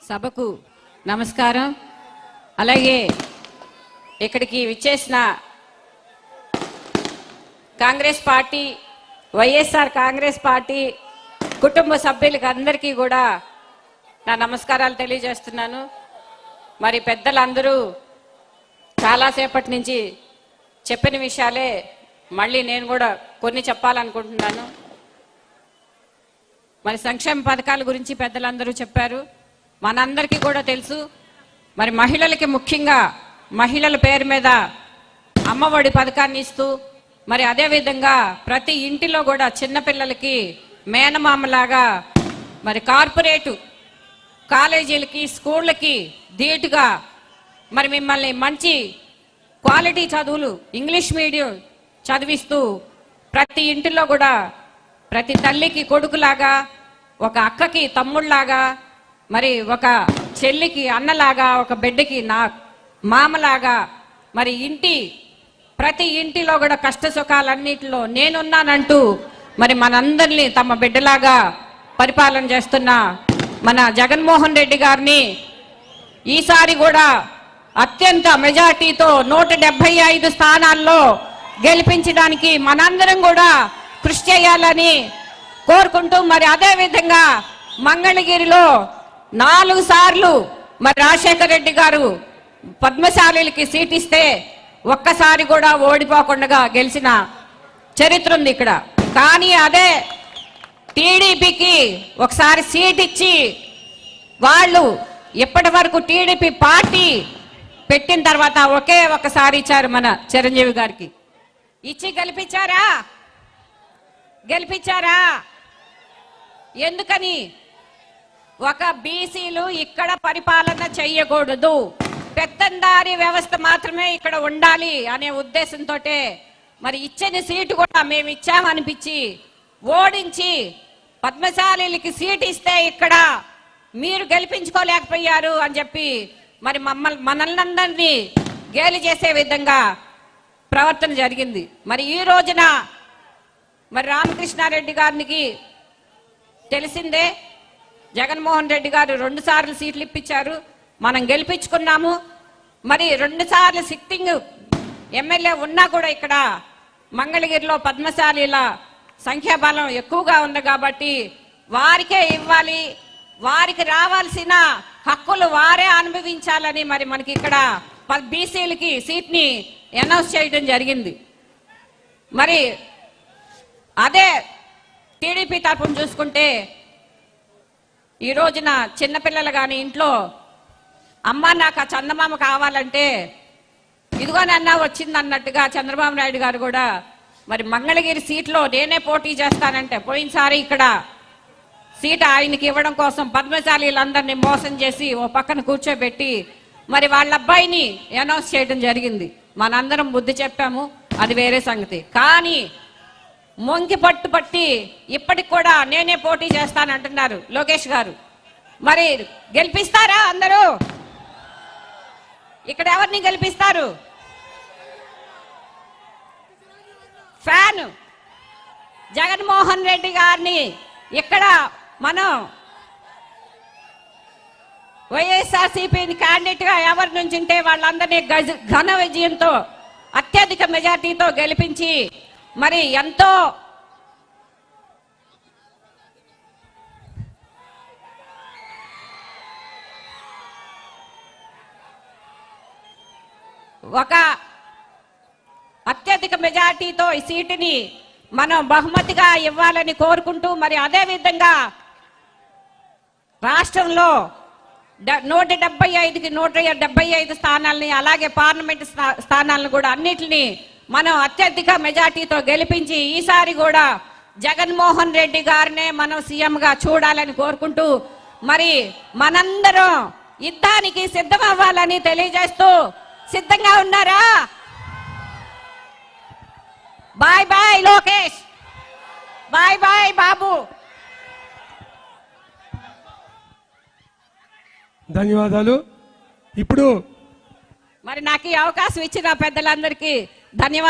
సభకు నమస్కారం. అలాగే ఇక్కడికి విచ్చేసిన కాంగ్రెస్ పార్టీ, వైఎస్ఆర్ కాంగ్రెస్ పార్టీ కుటుంబ సభ్యులకు అందరికీ కూడా నా నమస్కారాలు తెలియజేస్తున్నాను. మరి పెద్దలందరూ చాలాసేపటి నుంచి చెప్పిన విషయాలే మళ్ళీ నేను కూడా కొన్ని చెప్పాలనుకుంటున్నాను. మరి సంక్షేమ పథకాల గురించి పెద్దలందరూ చెప్పారు. మనందరికీ కూడా తెలుసు, మరి మహిళలకి ముఖ్యంగా మహిళల పేరు మీద అమ్మఒడి పథకాన్ని ఇస్తూ, మరి అదేవిధంగా ప్రతి ఇంటిలో కూడా చిన్నపిల్లలకి మేనమామలాగా మరి కార్పొరేటు కాలేజీలకి స్కూళ్ళకి ధీటుగా మరి మిమ్మల్ని మంచి క్వాలిటీ చదువులు ఇంగ్లీష్ మీడియం చదివిస్తూ ప్రతి ఇంటిలో కూడా ప్రతి తల్లికి కొడుకులాగా, ఒక అక్కకి తమ్ముళ్లాగా, మరి ఒక చెల్లికి అన్నలాగా, ఒక బిడ్డకి నా మామలాగా, మరి ప్రతి ఇంటిలో కూడా కష్ట సుఖాలన్నిటిలో నేనున్నానంటూ మరి మనందరినీ తమ బిడ్డలాగా పరిపాలన చేస్తున్న మన జగన్మోహన్ రెడ్డి గారిని ఈసారి కూడా అత్యంత మెజార్టీతో 175 స్థానాల్లో గెలిపించడానికి మనందరం కూడా కృషి చేయాలని కోరుకుంటూ, మరి అదే విధంగా మంగళగిరిలో 4 సార్లు మరి రాజశేఖర రెడ్డి గారు పద్మశాలిలకి సీట్ ఇస్తే ఒక్కసారి కూడా ఓడిపోకుండా గెలిచిన చరిత్ర ఉంది ఇక్కడ. కానీ అదే టీడీపీకి ఒకసారి సీట్ ఇచ్చి వాళ్ళు ఇప్పటి వరకు టీడీపీ పార్టీ పెట్టిన తర్వాత ఒకే ఒక్కసారి ఇచ్చారు మన చిరంజీవి గారికి. ఇచ్చి గెలిపించారా? ఎందుకని? ఒక బీసీలు ఇక్కడ పరిపాలన చెయ్యకూడదు, పెత్తందారీ వ్యవస్థ మాత్రమే ఇక్కడ ఉండాలి అనే ఉద్దేశంతో మరి ఇచ్చిన సీటు కూడా మేము ఇచ్చామనిపించి ఓడించి పద్మశాలిలకి సీట్ ఇస్తే ఇక్కడ మీరు గెలిపించుకోలేకపోయారు అని చెప్పి మరి మనల్ని అందరినీ గేలి చేసే విధంగా ప్రవర్తన జరిగింది. మరి ఈ రోజున మరి రామకృష్ణారెడ్డి గారికి తెలిసిందే, జగన్మోహన్ రెడ్డి గారు 2 సార్లు సీట్లు ఇప్పించారు, మనం గెలిపించుకున్నాము. మరి 2 సార్లు సిట్టింగ్ ఎమ్మెల్యే ఉన్నా కూడా ఇక్కడ మంగళగిరిలో పద్మశాలీల సంఖ్యాబలం ఎక్కువగా ఉంది కాబట్టి వారికే ఇవ్వాలి, వారికి రావాల్సిన హక్కులు వారే అనుభవించాలని మరి మనకి ఇక్కడ బీసీలకి సీట్ని అనౌన్స్ చేయడం జరిగింది. మరి అదే టీడీపీ తరఫున చూసుకుంటే ఈ రోజున చిన్నపిల్లలు కానీ ఇంట్లో అమ్మ నాకు ఆ చందమామ కావాలంటే ఇదిగోనన్నా వచ్చింది అన్నట్టుగా చంద్రబాబు నాయుడు గారు కూడా మరి మంగళగిరి సీట్లో నేనే పోటీ చేస్తానంటే పోయినసారి ఇక్కడ సీట్ ఆయనకి ఇవ్వడం కోసం పద్మశాలీలందరినీ మోసం చేసి ఓ పక్కన కూర్చోబెట్టి మరి వాళ్ళ అబ్బాయిని అనౌన్స్ చేయడం జరిగింది. మనందరం బుద్ధి చెప్పాము, అది వేరే సంగతి. కానీ మొంకి పట్టి ఇప్పటికి కూడా నేనే పోటీ చేస్తానంటున్నారు లోకేష్ గారు. మరి గెలిపిస్తారా అందరూ? ఇక్కడ ఎవరిని గెలిపిస్తారు? ఫ్యాన్ జగన్మోహన్ రెడ్డి గారిని ఇక్కడ మనం వైఎస్ఆర్సీపీ క్యాండిడేట్ గా ఎవరి నుంచి ఉంటే వాళ్ళందరినీ ఘన విజయంతో అత్యధిక మెజార్టీతో గెలిపించి మరి ఎంతో ఒక అత్యధిక మెజార్టీతో ఈ సీటుని మనం బహుమతిగా ఇవ్వాలని కోరుకుంటూ, మరి అదే విధంగా రాష్ట్రంలో 175కి 175 స్థానాలని, అలాగే పార్లమెంట్ స్థానాలను కూడా అన్నిటిని మనం అత్యధిక మెజార్టీతో గెలిపించి ఈసారి కూడా జగన్మోహన్ రెడ్డి గారినే మనం సీఎంగా చూడాలని కోరుకుంటూ, మరి మనందరం యుద్ధానికి సిద్ధం అవ్వాలని తెలియజేస్తూ, సిద్ధంగా ఉన్నారా? Bye bye Lokesh, bye bye Babu. ధన్యవాదాలు. ఇప్పుడు మరి నాకు ఈ అవకాశం ఇచ్చిన పెద్దలందరికీ ధన్యవాదాలు.